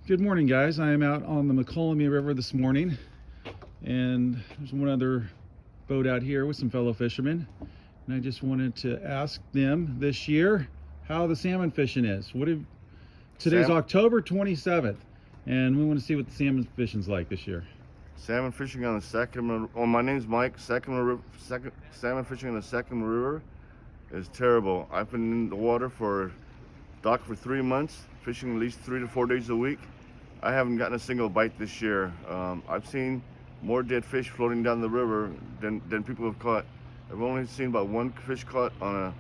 Good morning, guys. I am out on the McCollum River this morning, and there's one other boat out here with some fellow fishermen, and I just wanted to ask them this year how the salmon fishing is. Today's October 27th, and we want to see what the salmon fishing's like this year. Salmon fishing on the Sacramento. Oh, my name's Mike. Salmon fishing on the Sacramento River is terrible. I've been in the water dock for 3 months, fishing at least 3 to 4 days a week. I haven't gotten a single bite this year. I've seen more dead fish floating down the river than people have caught. I've only seen about one fish caught on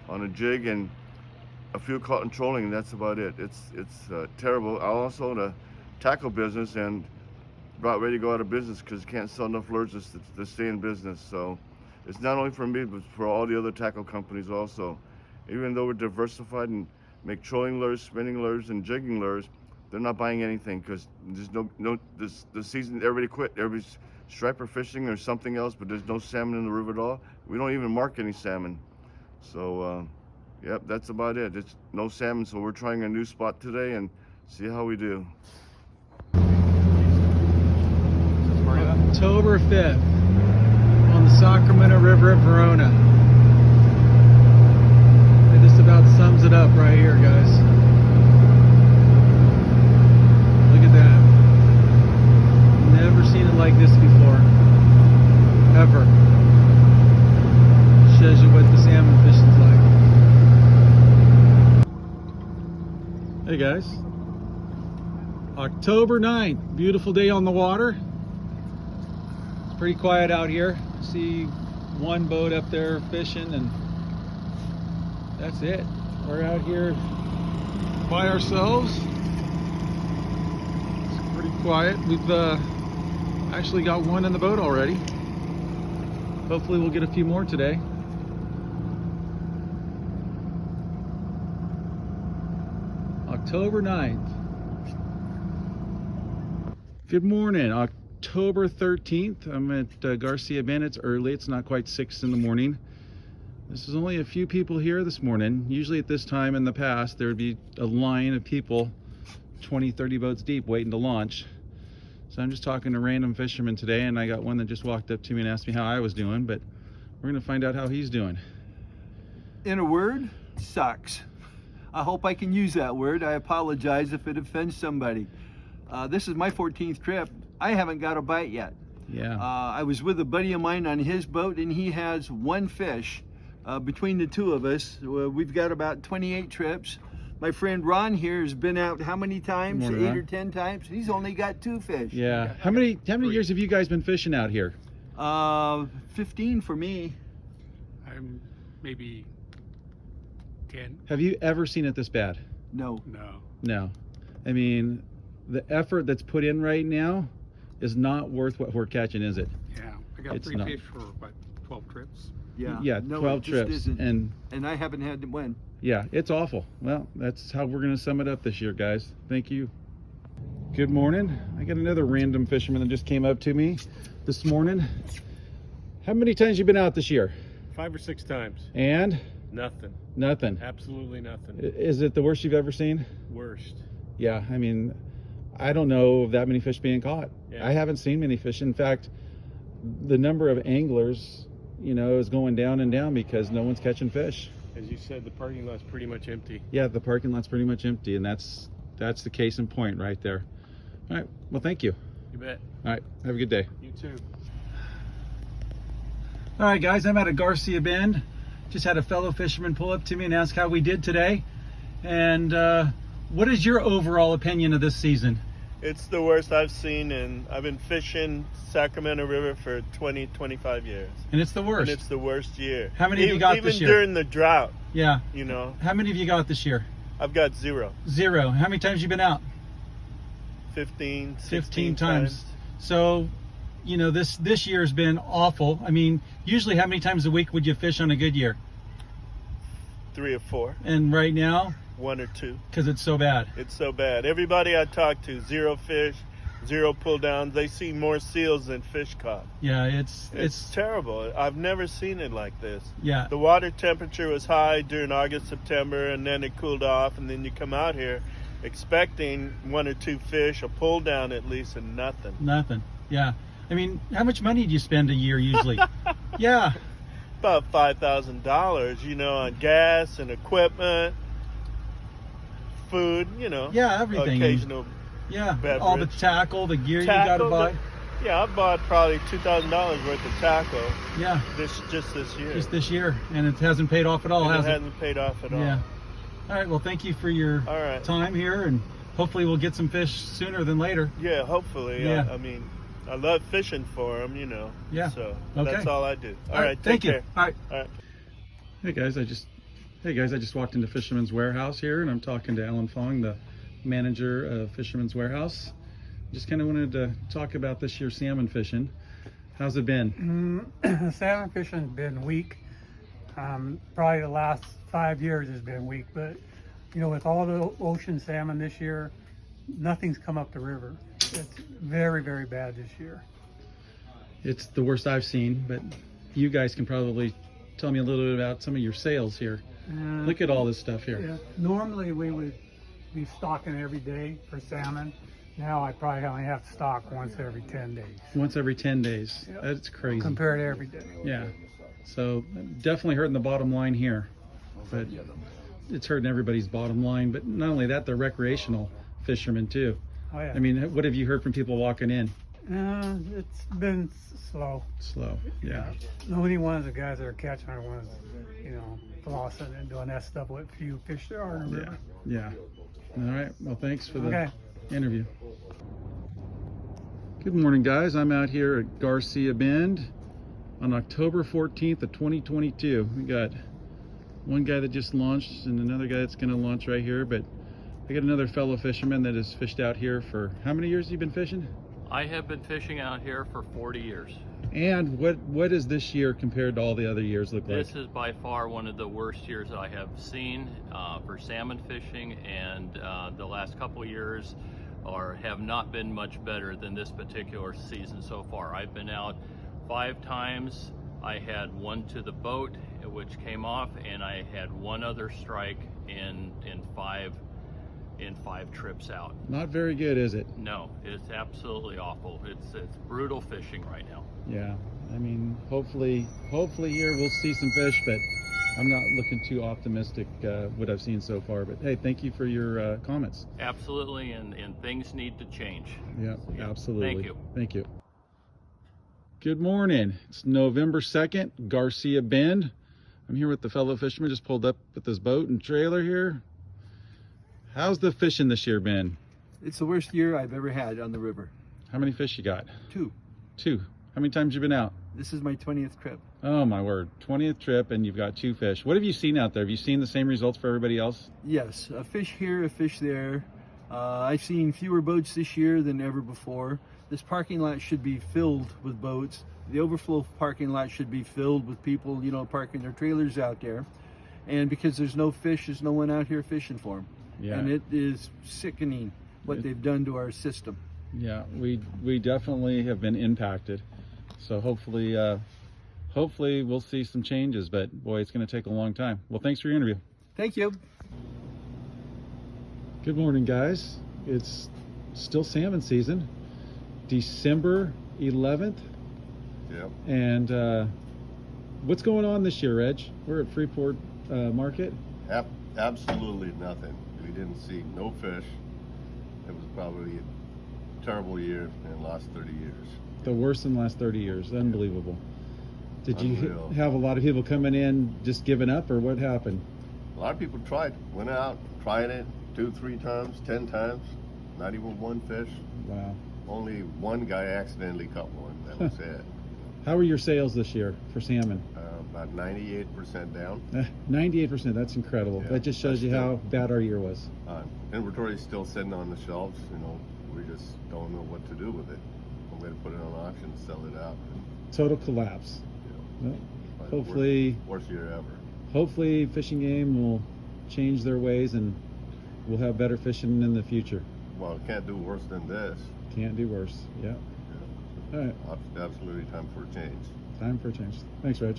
a jig and a few caught in trolling, and that's about it. It's terrible. I also own a tackle business and about ready to go out of business because can't sell enough lures to stay in business. So it's not only for me, but for all the other tackle companies also. Even though we're diversified and make trolling lures, spinning lures, and jigging lures, they're not buying anything because there's the season, everybody quit. Everybody's striper fishing or something else, but there's no salmon in the river at all. We don't even mark any salmon. So, yep, that's about it. It's no salmon, so we're trying a new spot today and see how we do. October 5th on the Sacramento River at Verona. It just about sums it up right here, guys. Look at that. Never seen it like this before. Ever. Shows you what the salmon fishing's like. Hey guys. October 9th. Beautiful day on the water. It's pretty quiet out here. See one boat up there fishing, and that's it. We're out here by ourselves. It's pretty quiet. We've actually got one in the boat already. Hopefully we'll get a few more today. October 9th. Good morning. October 13th. I'm at Garcia Bend. It's early. It's not quite 6 in the morning. This is only a few people here this morning. Usually at this time in the past, there would be a line of people 20, 30 boats deep waiting to launch. So I'm just talking to random fishermen today, and I got one that just walked up to me and asked me how I was doing, but we're gonna find out how he's doing. In a word, sucks. I hope I can use that word. I apologize if it offends somebody. This is my 14th trip. I haven't got a bite yet. Yeah. I was with a buddy of mine on his boat, and he has one fish. Between the two of us, we've got about 28 trips. My friend Ron here has been out how many times? Morning, 8 Ron. or 10 times. He's only got 2 fish. Yeah. How many years have you guys been fishing out here? 15 for me. I'm maybe 10. Have you ever seen it this bad? No. No. I mean, the effort that's put in right now is not worth what we're catching, is it? Yeah, I got It's 3 not. fish for what, 12 trips. Yeah, no, 12 it just trips. isn't. And I haven't had to win. yeah, it's awful. Well, that's how we're going to sum it up this year, guys. Thank you. Good morning. I got another random fisherman that just came up to me this morning. How many times you been out this year? 5 or 6 times. And? Nothing. Nothing. Absolutely nothing. Is it the worst you've ever seen? Worst. Yeah, I mean, I don't know of that many fish being caught. Yeah. I haven't seen many fish. In fact, the number of anglers, is going down and down because no one's catching fish. As you said, the parking lot's pretty much empty. Yeah, the parking lot's pretty much empty, and that's the case in point right there. All right, well, thank you. You bet. All right, have a good day. You too. All right, guys, I'm at a Garcia Bend. Just had a fellow fisherman pull up to me and ask how we did today. And what is your overall opinion of this season? It's the worst I've seen, and I've been fishing Sacramento River for 20, 25 years. And it's the worst. And it's the worst year. How many have you got this year? Even during the drought, Yeah. How many have you got this year? I've got 0. 0. How many times you been out? 15, 15 times. So, this year has been awful. I mean, usually how many times a week would you fish on a good year? 3 or 4. And right now? 1 or 2. Because it's so bad. It's so bad. Everybody I talk to, 0 fish, 0 pull downs. They see more seals than fish caught. Yeah, it's terrible. I've never seen it like this. Yeah. The water temperature was high during August, September, and then it cooled off, and then you come out here expecting 1 or 2 fish, a pull down at least, and nothing. Nothing. Yeah. I mean, how much money do you spend a year usually? Yeah. About $5,000, you know, on gas and equipment, food, you know. Yeah, everything. Occasional Yeah. beverage. All the tackle, the gear Tackle, you gotta buy. Yeah, I bought probably $2,000 worth of tackle Yeah. just this year. Just this year, and it hasn't paid off at all, And has it it? hasn't paid off at all. Yeah. All right. Well, thank you for your All right. time here, and hopefully we'll get some fish sooner than later. Yeah, hopefully. Yeah. I mean, I love fishing for them, you know. Yeah. So Okay. that's all I do. All right. Thank you. care. All right. All right. Hey guys, I just walked into Fisherman's Warehouse here, and I'm talking to Alan Fong, the manager of Fisherman's Warehouse. Just kind of wanted to talk about this year's salmon fishing. How's it been? Salmon fishing's been weak. Probably the last 5 years has been weak, but you know, with all the ocean salmon this year, nothing's come up the river. It's very, very bad this year. It's the worst I've seen, but you guys can probably tell me a little bit about some of your sales here. Look at all this stuff here. Yeah, normally we would be stocking every day for salmon. Now I probably only have to stock once every 10 days. Once every 10 days. Yep. That's crazy. Compared to every day. Yeah. So definitely hurting the bottom line here. But it's hurting everybody's bottom line. But not only that, they're recreational fishermen too. Oh yeah. I mean, what have you heard from people walking in? It's been slow. Slow. Yeah. The only ones, the guys that are catching are ones, you know, flossing and doing that stuff with few fish there are in the Yeah. river. Yeah. All right. Well, thanks for the Okay. interview. Good morning, guys. I'm out here at Garcia Bend on October 14th of 2022. We got one guy that just launched and another guy that's going to launch right here, but I got another fellow fisherman that has fished out here for how many years have you been fishing? I have been fishing out here for 40 years. And what does this year compared to all the other years look like? This is by far one of the worst years I have seen for salmon fishing, and the last couple of years have not been much better than this particular season so far. I've been out 5 times. I had one to the boat, which came off, and I had one other strike in five trips out. Not very good, is it? No, it's absolutely awful. It's brutal fishing right now. Yeah. I mean, hopefully here we'll see some fish, but I'm not looking too optimistic what I've seen so far. But hey, thank you for your comments. Absolutely, and things need to change. Yeah, absolutely. Thank you. Thank you. Good morning. It's November 2nd, Garcia Bend. I'm here with the fellow fisherman, just pulled up with this boat and trailer here. How's the fishing this year been? It's the worst year I've ever had on the river. How many fish you got? 2. 2. How many times you been out? This is my 20th trip. Oh my word, 20th trip and you've got 2 fish. What have you seen out there? Have you seen the same results for everybody else? Yes, a fish here, a fish there. I've seen fewer boats this year than ever before. This parking lot should be filled with boats. The overflow parking lot should be filled with people, you know, parking their trailers out there. And because there's no fish, there's no one out here fishing for them. Yeah. And it is sickening what they've done to our system. Yeah, we definitely have been impacted. So hopefully we'll see some changes, but boy, it's going to take a long time. Well, thanks for your interview. Thank you. Good morning, guys. It's still salmon season, December 11th. Yep. And what's going on this year, Reg? We're at Freeport Market. Absolutely nothing. We didn't see no fish. It was probably a terrible year in the last 30 years. The worst in the last 30 years. Unbelievable. Did you Unreal. have a lot of people coming in just giving up, or what happened? A lot of people went out, tried it 2, 3 times, 10 times, not even one fish. Wow. Only one guy accidentally caught one. That was it. How were your sales this year for salmon? About 98% down. 98%. That's incredible. Yeah, that just shows that's you how good. bad our year was. Inventory is still sitting on the shelves. You know, we just don't know what to do with it. I'm going to put it on auction and sell it out. Total collapse. You know, Well, hopefully, worst year ever. hopefully fishing game will change their ways and we'll have better fishing in the future. Well, it can't do worse than this. Can't do worse. Yeah. All right. Absolutely time for a change. Time for a change. Thanks, Reg.